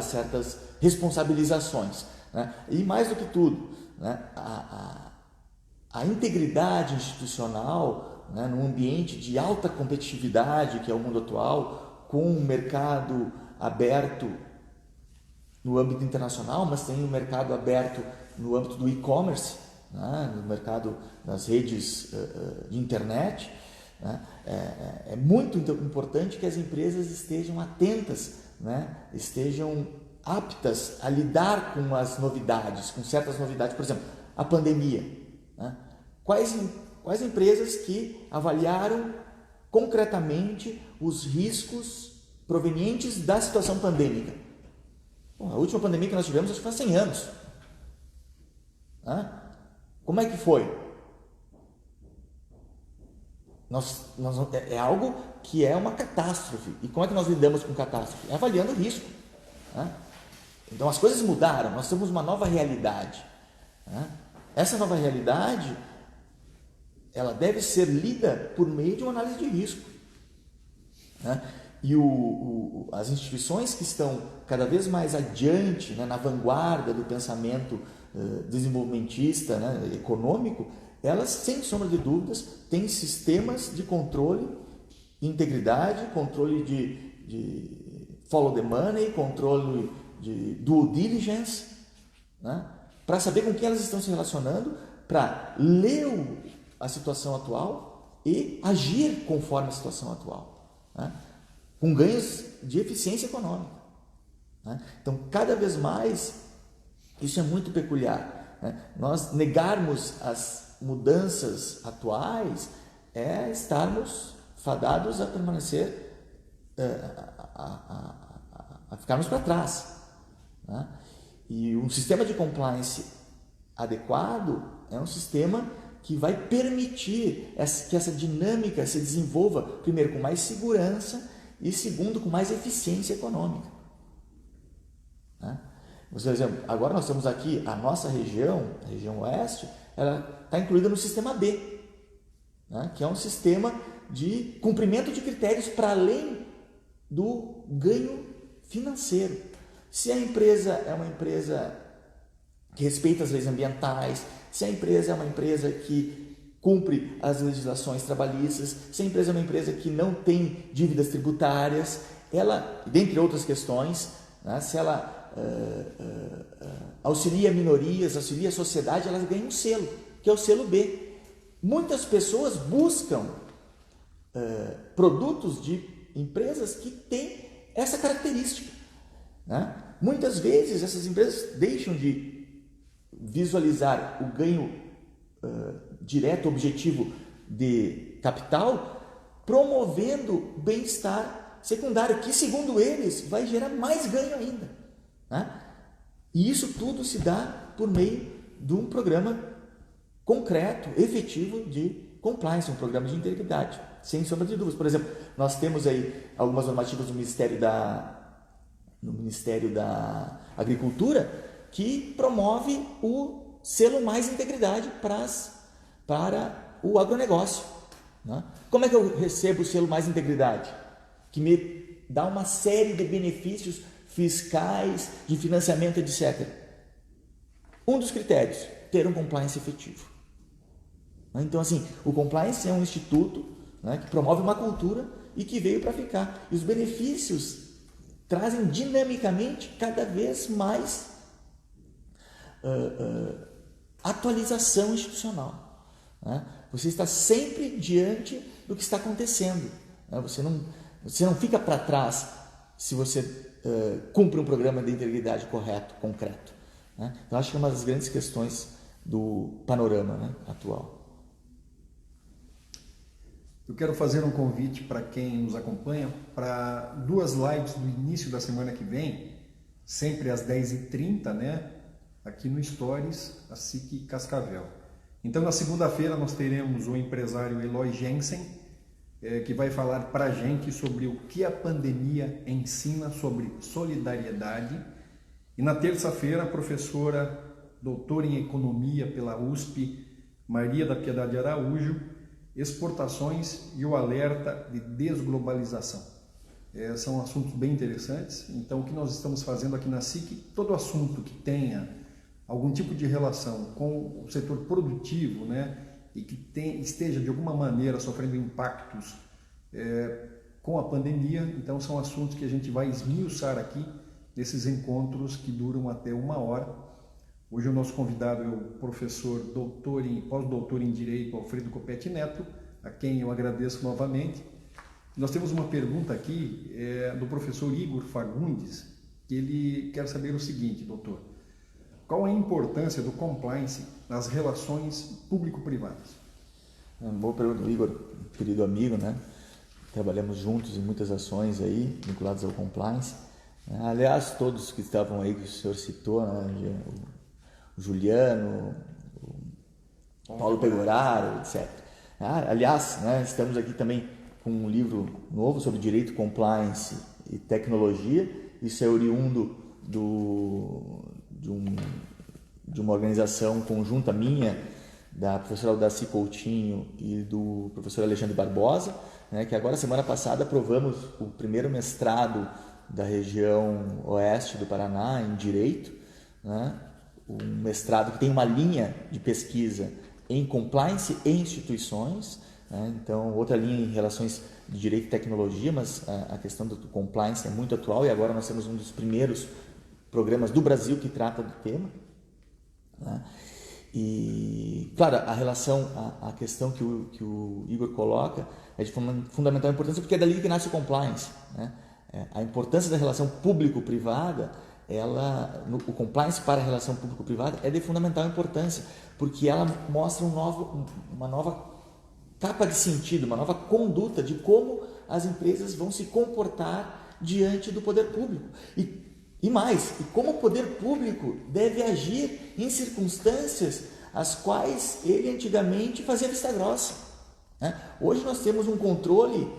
certas responsabilizações, né? E mais do que tudo, né, a integridade institucional, né, num ambiente de alta competitividade que é o mundo atual, com um mercado aberto no âmbito internacional, mas tem um mercado aberto no âmbito do e-commerce, né, no mercado das redes de internet, né, é muito importante que as empresas estejam atentas, né, estejam aptas a lidar com as novidades, com certas novidades. Por exemplo, a pandemia, né? Quais empresas que avaliaram concretamente os riscos provenientes da situação pandêmica? Bom, a última pandemia que nós tivemos acho que faz 100 anos. Como é que foi? É algo que é uma catástrofe. E como é que nós lidamos com catástrofe? É avaliando o risco, né? Então as coisas mudaram, nós temos uma nova realidade, né? Essa nova realidade, ela deve ser lida por meio de uma análise de risco, né? E as instituições que estão cada vez mais adiante, né, na vanguarda do pensamento desenvolvimentista, né, econômico, elas, sem sombra de dúvidas, têm sistemas de controle de integridade, controle de follow the money, controle de due diligence, né, para saber com quem elas estão se relacionando, para ler a situação atual e agir conforme a situação atual, né, com ganhos de eficiência econômica, né? Então, cada vez mais, isso é muito peculiar, né? Nós negarmos as mudanças atuais é estarmos fadados a permanecer, a ficarmos para trás, né? E um sistema de compliance adequado é um sistema que vai permitir que essa dinâmica se desenvolva, primeiro, com mais segurança e, segundo, com mais eficiência econômica, né? Por exemplo, agora nós temos aqui a nossa região, a região oeste, ela está incluída no sistema B, né? Que é um sistema de cumprimento de critérios para além do ganho financeiro. Se a empresa é uma empresa que respeita as leis ambientais, se a empresa é uma empresa que cumpre as legislações trabalhistas, se a empresa é uma empresa que não tem dívidas tributárias, ela, dentre outras questões, né, se ela auxilia minorias, auxilia a sociedade, ela ganha um selo, que é o selo B. Muitas pessoas buscam produtos de empresas que têm essa característica. né? Muitas vezes essas empresas deixam de visualizar o ganho direto, objetivo de capital, promovendo bem-estar secundário, que segundo eles vai gerar mais ganho ainda, né? E isso tudo se dá por meio de um programa concreto, efetivo de compliance, um programa de integridade, sem sombra de dúvidas. Por exemplo, nós temos aí algumas normativas do Ministério da Agricultura que promove o selo Mais Integridade para o agronegócio, né? Como é que eu recebo o selo Mais Integridade? Que me dá uma série de benefícios fiscais, de financiamento, etc. Um dos critérios, ter um compliance efetivo. Então, assim, o compliance é um instituto, né, que promove uma cultura e que veio para ficar. E os benefícios trazem dinamicamente cada vez mais atualização institucional, né? Você está sempre diante do que está acontecendo, né? Você não fica para trás se você cumpre um programa de integridade correto, concreto, né? Então, acho que é uma das grandes questões do panorama, né, atual. Eu quero fazer um convite para quem nos acompanha para 2 lives no início da semana que vem, sempre às 10h30, né? Aqui no Stories, a SIC Cascavel. Então, na segunda-feira, nós teremos o empresário Eloy Jensen, que vai falar para a gente sobre o que a pandemia ensina sobre solidariedade. E na terça-feira, a professora doutora em Economia pela USP, Maria da Piedade Araújo, exportações e o alerta de desglobalização. São assuntos bem interessantes. Então, o que nós estamos fazendo aqui na SIC, todo assunto que tenha algum tipo de relação com o setor produtivo, né, e que esteja de alguma maneira sofrendo impactos com a pandemia, então são assuntos que a gente vai esmiuçar aqui nesses encontros que duram até 1 hora. Hoje o nosso convidado é o professor pós-doutor em Direito, Alfredo Copete Neto, a quem eu agradeço novamente. Nós temos uma pergunta aqui do professor Igor Fagundes, que ele quer saber o seguinte, doutor: qual a importância do compliance nas relações público-privadas? Boa pergunta, Igor, querido amigo, né? Trabalhamos juntos em muitas ações aí, vinculadas ao compliance. Aliás, todos que estavam aí, que o senhor citou, né? O Juliano, o Paulo Pegoraro, etc. Aliás, né, estamos aqui também com um livro novo sobre direito, compliance e tecnologia. Isso é oriundo de uma organização conjunta minha, da professora Aldaci Coutinho e do professor Alexandre Barbosa, né, que agora, semana passada, aprovamos o primeiro mestrado da região oeste do Paraná em Direito, né, um mestrado que tem uma linha de pesquisa em compliance e instituições, né, então outra linha em relações de direito e tecnologia, mas a questão do compliance é muito atual e agora nós temos um dos primeiros programas do Brasil que trata do tema, né? E, claro, a questão que o Igor coloca é de fundamental importância, porque é dali que nasce o compliance, né? A importância da relação público-privada, o compliance para a relação público-privada é de fundamental importância, porque ela mostra uma nova capa de sentido, uma nova conduta de como as empresas vão se comportar diante do poder público. E mais, e como o poder público deve agir em circunstâncias as quais ele antigamente fazia vista grossa, né? Hoje nós temos um controle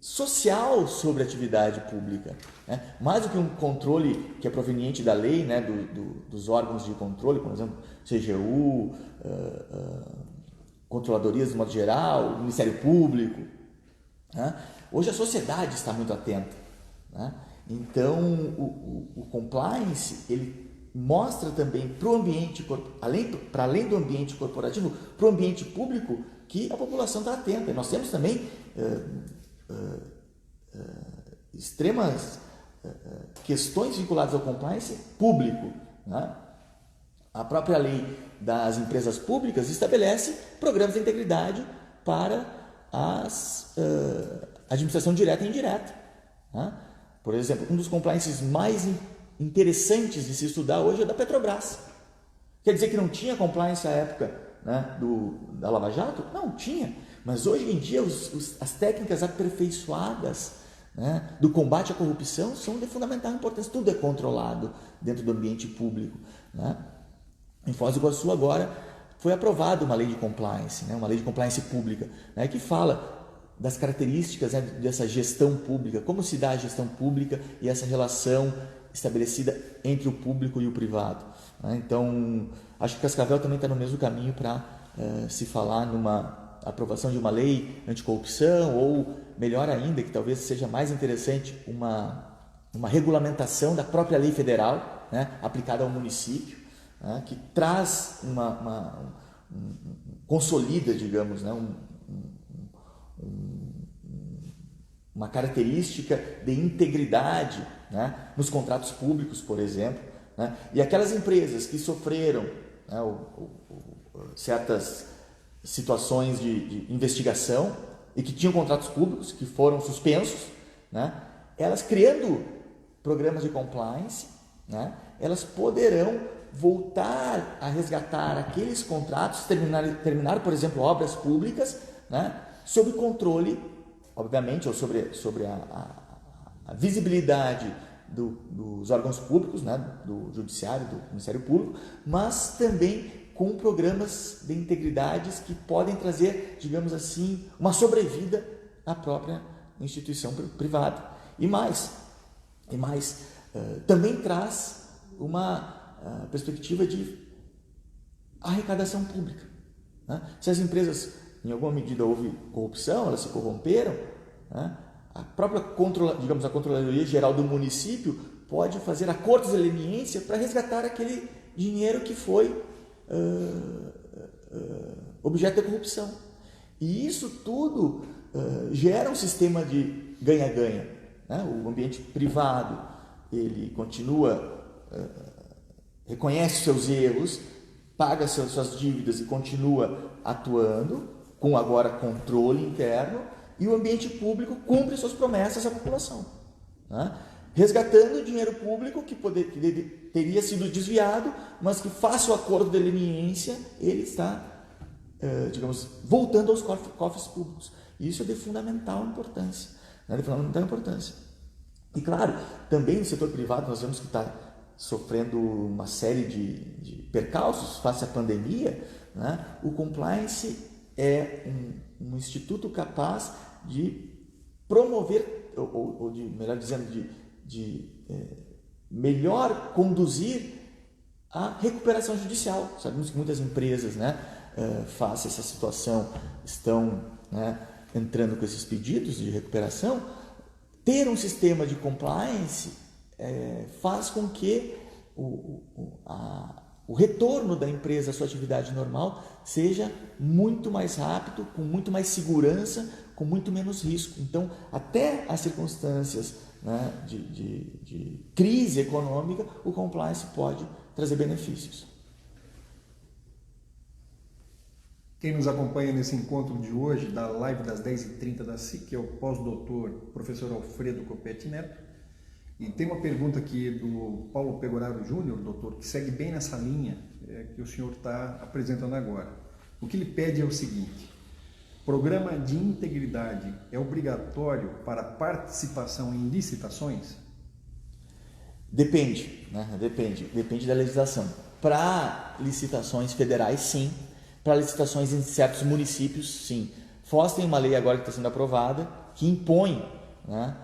social sobre a atividade pública, né? Mais do que um controle que é proveniente da lei, né? dos órgãos de controle, por exemplo, CGU, controladorias de modo geral, Ministério Público, né? Hoje a sociedade está muito atenta, né? Então, o compliance, ele mostra também para o ambiente, para além do ambiente corporativo, para o ambiente público, que a população está atenta. E nós temos também extremas questões vinculadas ao compliance público, né? A própria lei das empresas públicas estabelece programas de integridade para a administração direta e indireta, né? Por exemplo, um dos compliances mais interessantes de se estudar hoje é da Petrobras. Quer dizer que não tinha compliance à época, né, da Lava Jato? Não, tinha. Mas hoje em dia as técnicas aperfeiçoadas, né, do combate à corrupção são de fundamental importância. Tudo é controlado dentro do ambiente público, né? Em Foz do Iguaçu agora foi aprovada uma lei de compliance, né, uma lei de compliance pública, né, que fala das características, né, dessa gestão pública, como se dá a gestão pública e essa relação estabelecida entre o público e o privado, né? Então, acho que Cascavel também está no mesmo caminho para se falar numa aprovação de uma lei anticorrupção, ou melhor ainda, que talvez seja mais interessante, uma regulamentação da própria lei federal, né, aplicada ao município, né, que traz consolida, digamos, né, uma característica de integridade, né, nos contratos públicos, por exemplo, né, e aquelas empresas que sofreram, né, certas situações de investigação e que tinham contratos públicos que foram suspensos, né, elas criando programas de compliance, né, elas poderão voltar a resgatar aqueles contratos, terminar, por exemplo, obras públicas, né, sob controle, obviamente, ou sobre a visibilidade dos órgãos públicos, né, do Judiciário, do Ministério Público, mas também com programas de integridades que podem trazer, digamos assim, uma sobrevida à própria instituição privada. E mais, também traz uma perspectiva de arrecadação pública, né? Se as empresas, em alguma medida, houve corrupção, elas se corromperam, né, a própria a Controladoria Geral do município pode fazer acordos de leniência para resgatar aquele dinheiro que foi objeto de corrupção. E isso tudo gera um sistema de ganha-ganha, né? O ambiente privado, ele continua, reconhece seus erros, paga suas dívidas e continua atuando, com agora controle interno, e o ambiente público cumpre suas promessas à população, né? Resgatando o dinheiro público que teria sido desviado, mas que face o acordo de leniência, ele está, digamos, voltando aos cofres públicos. Isso é de fundamental importância, né? De fundamental importância. E claro, também no setor privado nós vemos que está sofrendo uma série de percalços face à pandemia, né? O compliance é um instituto capaz de promover, ou de, melhor dizendo, de melhor conduzir a recuperação judicial. Sabemos que muitas empresas, né, face a essa situação, estão, né, entrando com esses pedidos de recuperação. Ter um sistema de compliance faz com que o retorno da empresa à sua atividade normal seja muito mais rápido, com muito mais segurança, com muito menos risco. Então, até as circunstâncias, né, de crise econômica, o compliance pode trazer benefícios. Quem nos acompanha nesse encontro de hoje, da live das 10h30 da SIC, é o pós-doutor professor Alfredo Copete Neto. E tem uma pergunta aqui do Paulo Pegoraro Júnior, doutor, que segue bem nessa linha que o senhor está apresentando agora. O que ele pede é o seguinte: programa de integridade é obrigatório para participação em licitações? Depende, né? Depende da legislação. Para licitações federais, sim. Para licitações em certos municípios, sim. Foz tem uma lei agora que está sendo aprovada que impõe, né,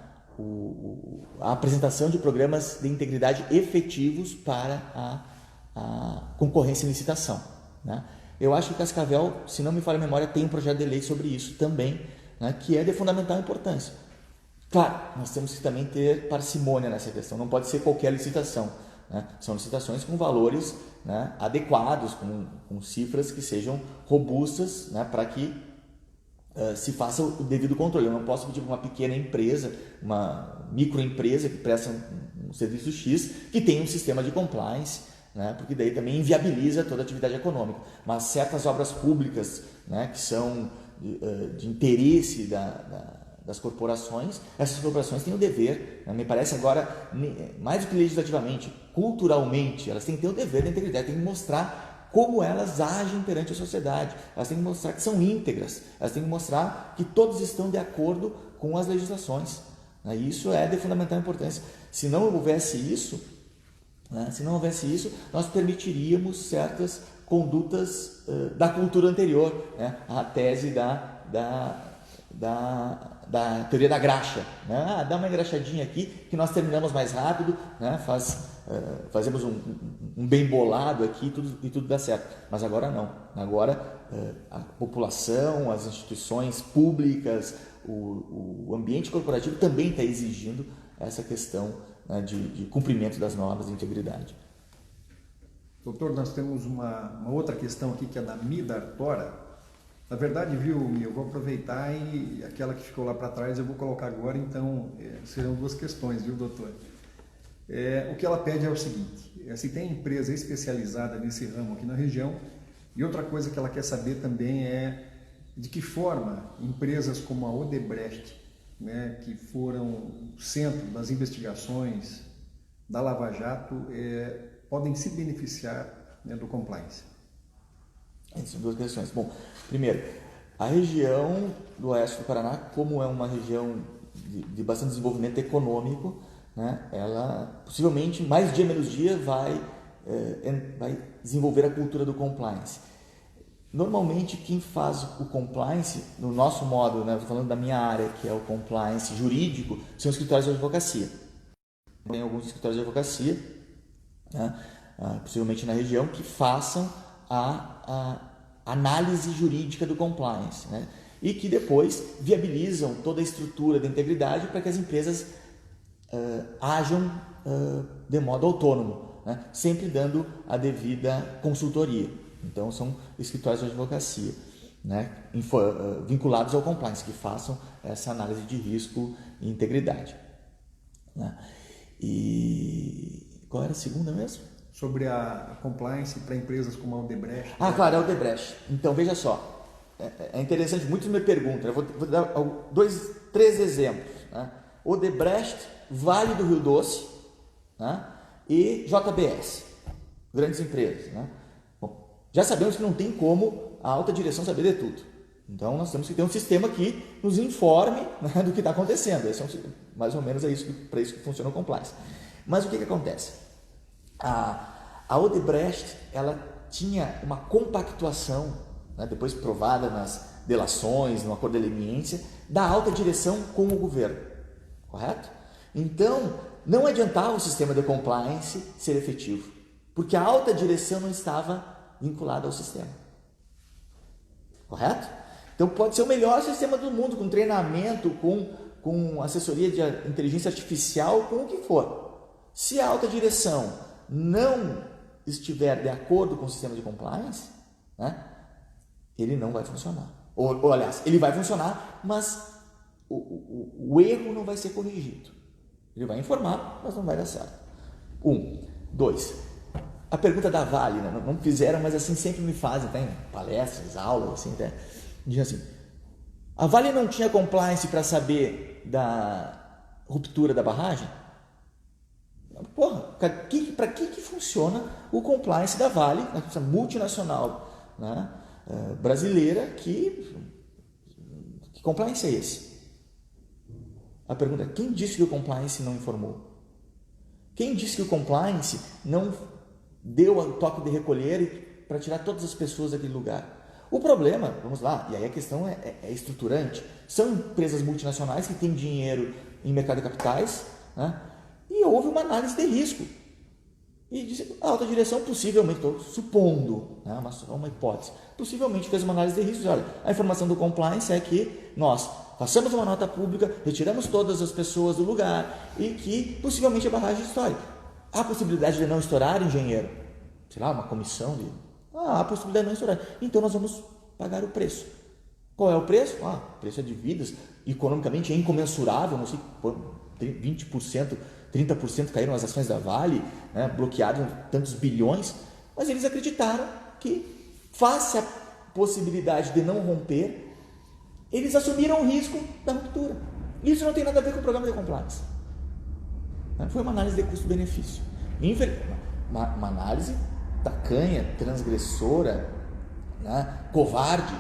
a apresentação de programas de integridade efetivos para a concorrência em licitação, né? Eu acho que Cascavel, se não me falha a memória, tem um projeto de lei sobre isso também, né, que é de fundamental importância. Claro, nós temos que também ter parcimônia nessa questão, não pode ser qualquer licitação, né? São licitações com valores, né, adequados, com cifras que sejam robustas, né, para que se faça o devido controle. Eu não posso pedir para uma pequena empresa, uma microempresa que presta um serviço X, que tenha um sistema de compliance, né, porque daí também inviabiliza toda a atividade econômica. Mas certas obras públicas, né, que são de interesse das corporações, essas corporações têm o dever, me parece agora, mais do que legislativamente, culturalmente, elas têm que ter o dever da integridade, têm que mostrar como elas agem perante a sociedade, elas têm que mostrar que são íntegras, elas têm que mostrar que todos estão de acordo com as legislações. E isso é de fundamental importância. Se não houvesse isso, nós permitiríamos certas condutas da cultura anterior, a tese da teoria da graxa, dá uma engraxadinha aqui que nós terminamos mais rápido, fazemos um bem bolado aqui e tudo dá certo. Mas agora não. Agora a população, as instituições públicas, o ambiente corporativo também está exigindo essa questão de cumprimento das normas de integridade. Doutor, nós temos uma outra questão aqui que é da Mida Artora. Na verdade, viu, eu vou aproveitar e aquela que ficou lá para trás eu vou colocar agora, então serão duas questões, viu, doutor? O que ela pede é o seguinte: se tem empresa especializada nesse ramo aqui na região, e outra coisa que ela quer saber também é de que forma empresas como a Odebrecht, que foram centro das investigações da Lava Jato, podem se beneficiar do compliance. São duas questões. Bom, primeiro, a região do oeste do Paraná, como é uma região de bastante desenvolvimento econômico, ela possivelmente, mais dia menos dia, vai desenvolver a cultura do compliance. Normalmente, quem faz o compliance, no nosso modo, estou falando da minha área, que é o compliance jurídico, são os escritórios de advocacia. Tem alguns escritórios de advocacia, possivelmente na região, que façam a análise jurídica do compliance, e que depois viabilizam toda a estrutura da integridade para que as empresas ajam de modo autônomo, sempre dando a devida consultoria. Então, são escritórios de advocacia, vinculados ao compliance, que façam essa análise de risco e integridade. E qual era a segunda mesmo? Sobre a compliance para empresas como a Odebrecht. Claro, a Odebrecht. Então, veja só, é interessante, muitos me perguntam, eu vou dar 3 exemplos. Odebrecht, Vale do Rio Doce, e JBS, grandes empresas. Bom, já sabemos que não tem como a alta direção saber de tudo. Então, nós temos que ter um sistema que nos informe do que está acontecendo. Mais ou menos para isso que funciona o compliance. Mas o que acontece? A Odebrecht, ela tinha uma compactuação, depois provada nas delações, no acordo de leniência, da alta direção com o governo, correto? Então, não adiantava o sistema de compliance ser efetivo, porque a alta direção não estava vinculada ao sistema, correto? Então, pode ser o melhor sistema do mundo, com treinamento, com assessoria de inteligência artificial, com o que for. Se a alta direção não estiver de acordo com o sistema de compliance, ele não vai funcionar. Ou aliás, ele vai funcionar, mas o erro não vai ser corrigido. Ele vai informar, mas não vai dar certo. 2. A pergunta da Vale, não fizeram, mas assim sempre me fazem, tem palestras, aulas, assim, dizem assim: a Vale não tinha compliance para saber da ruptura da barragem? Porra, para que funciona o compliance da Vale, essa multinacional brasileira, que compliance é esse? A pergunta é: quem disse que o compliance não informou? Quem disse que o compliance não deu o toque de recolher para tirar todas as pessoas daquele lugar? O problema, vamos lá, e aí a questão é estruturante, são empresas multinacionais que têm dinheiro em mercado de capitais, e houve uma análise de risco. E disse, a alta direção possivelmente, estou supondo, uma hipótese, possivelmente fez uma análise de risco. Olha, a informação do compliance é que nós façamos uma nota pública, retiramos todas as pessoas do lugar e que possivelmente a barragem estoure. Há possibilidade de não estourar, engenheiro? Sei lá, uma comissão de... há possibilidade de não estourar. Então nós vamos pagar o preço. Qual é o preço? O preço é de vidas, economicamente é incomensurável, não sei, 20%, 30% caíram as ações da Vale, bloquearam tantos bilhões, mas eles acreditaram que, face à possibilidade de não romper, eles assumiram o risco da ruptura. Isso não tem nada a ver com o programa de compliance. Foi uma análise de custo-benefício. Uma análise tacanha, transgressora, né, covarde.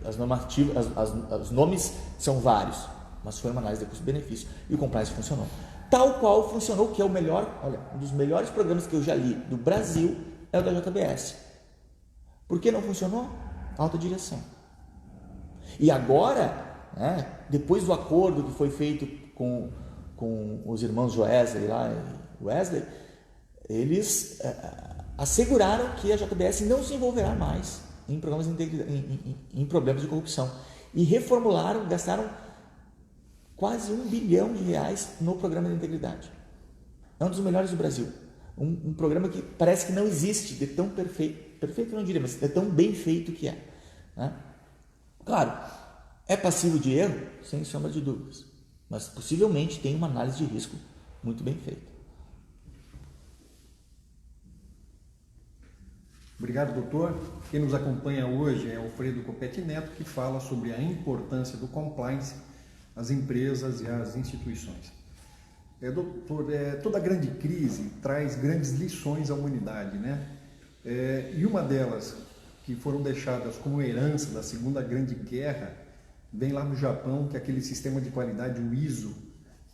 As normativas, os nomes são vários, mas foi uma análise de custo-benefício e o compliance funcionou. Tal qual funcionou, que é o melhor, olha, um dos melhores programas que eu já li do Brasil é o da JBS. Por que não funcionou? Alta direção. E agora, né, depois do acordo que foi feito com os irmãos Joesley lá, Wesley, eles asseguraram que a JBS não se envolverá mais em programas de integridade, em problemas de corrupção. E reformularam, gastaram quase R$1 bilhão no programa de integridade. É um dos melhores do Brasil. Um programa que parece que não existe, de tão perfeito não diria, mas é tão bem feito que é. Né? Claro, é passivo de erro, sem sombra de dúvidas, mas possivelmente tem uma análise de risco muito bem feita. Obrigado, doutor. Quem nos acompanha hoje é Alfredo Copete Neto, que fala sobre a importância do compliance às empresas e às instituições. Doutor, toda grande crise traz grandes lições à humanidade, né? E uma delas, que foram deixadas como herança da Segunda Grande Guerra, vem lá no Japão, que é aquele sistema de qualidade, o ISO,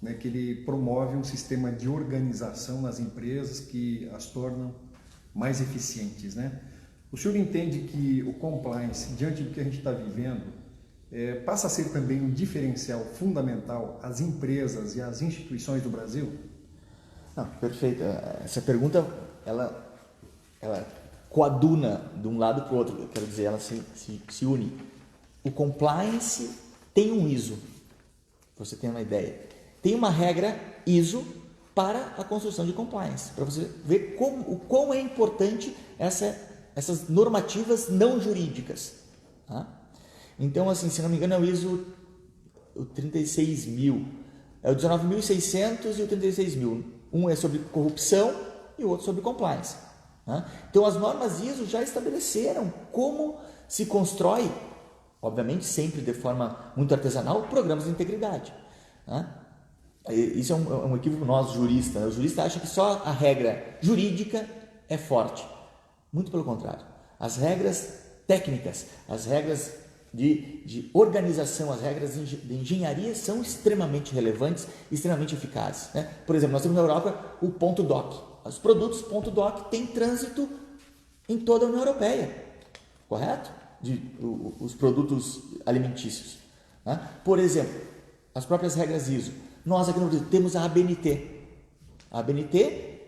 né, que ele promove um sistema de organização nas empresas que as tornam mais eficientes, né? O senhor entende que o compliance, diante do que a gente está vivendo, passa a ser também um diferencial fundamental às empresas e às instituições do Brasil? Não, perfeito. Essa pergunta, ela coaduna de um lado para o outro, quero dizer, ela se une. O compliance tem um ISO, para você ter uma ideia. Tem uma regra ISO para a construção de compliance, para você ver o quão é importante essas normativas não jurídicas. Tá? Então, assim, se não me engano, é o ISO 36.000, é o 19.600 e o 36.000. Um é sobre corrupção e o outro sobre compliance. Tá? Então, as normas ISO já estabeleceram como se constrói, obviamente sempre de forma muito artesanal, programas de integridade. Tá? Isso é um equívoco nosso, jurista. O jurista acha que só a regra jurídica é forte. Muito pelo contrário. As regras técnicas, as regras de organização, as regras de engenharia são extremamente relevantes, extremamente eficazes. Né? Por exemplo, nós temos na Europa o ponto DOC. Os produtos ponto DOC têm trânsito em toda a União Europeia, correto? Os produtos alimentícios. Né? Por exemplo, as próprias regras ISO. Nós aqui no Brasil temos a ABNT. A ABNT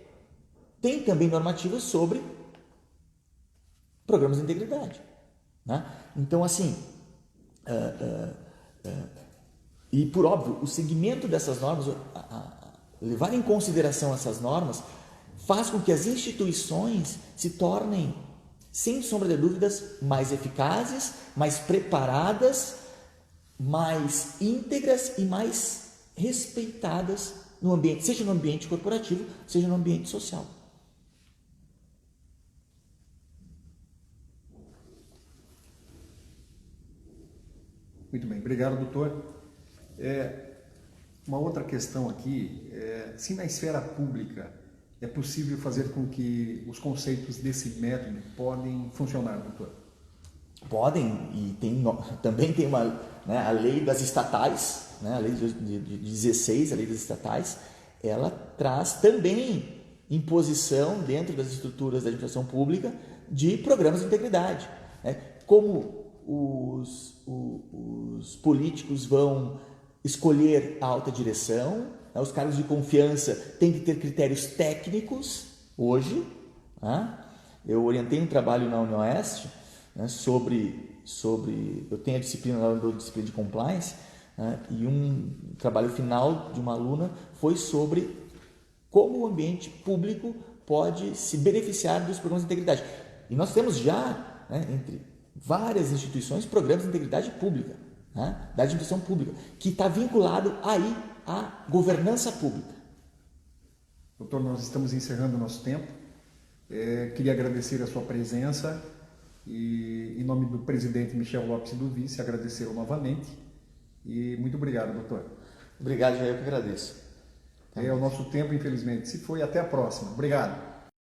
tem também normativas sobre programas de integridade. Né? Então, assim, e por óbvio, o segmento dessas normas, levar em consideração essas normas, faz com que as instituições se tornem, sem sombra de dúvidas, mais eficazes, mais preparadas, mais íntegras e mais respeitadas no ambiente, seja no ambiente corporativo, seja no ambiente social. Muito bem, obrigado, doutor. Uma outra questão aqui, se na esfera pública é possível fazer com que os conceitos desse método podem funcionar, doutor? Podem, e também tem a lei das estatais, né, a lei de 16, a lei das estatais, ela traz também imposição dentro das estruturas da administração pública de programas de integridade. Né? Como os políticos vão escolher a alta direção, né? Os cargos de confiança têm que ter critérios técnicos hoje. Né? Eu orientei um trabalho na Unioeste, né, sobre eu tenho a disciplina de compliance, né, e um trabalho final de uma aluna foi sobre como o ambiente público pode se beneficiar dos programas de integridade. E nós temos já, né, entre várias instituições, programas de integridade pública, né, da administração pública, que está vinculado aí à governança pública. Doutor, nós estamos encerrando o nosso tempo. Queria agradecer a sua presença E em nome do presidente Michel Lopes e do vice, agradecê-lo novamente. E muito obrigado, doutor. Obrigado, Jair, eu que agradeço. O nosso tempo, infelizmente, se foi. Até a próxima. Obrigado.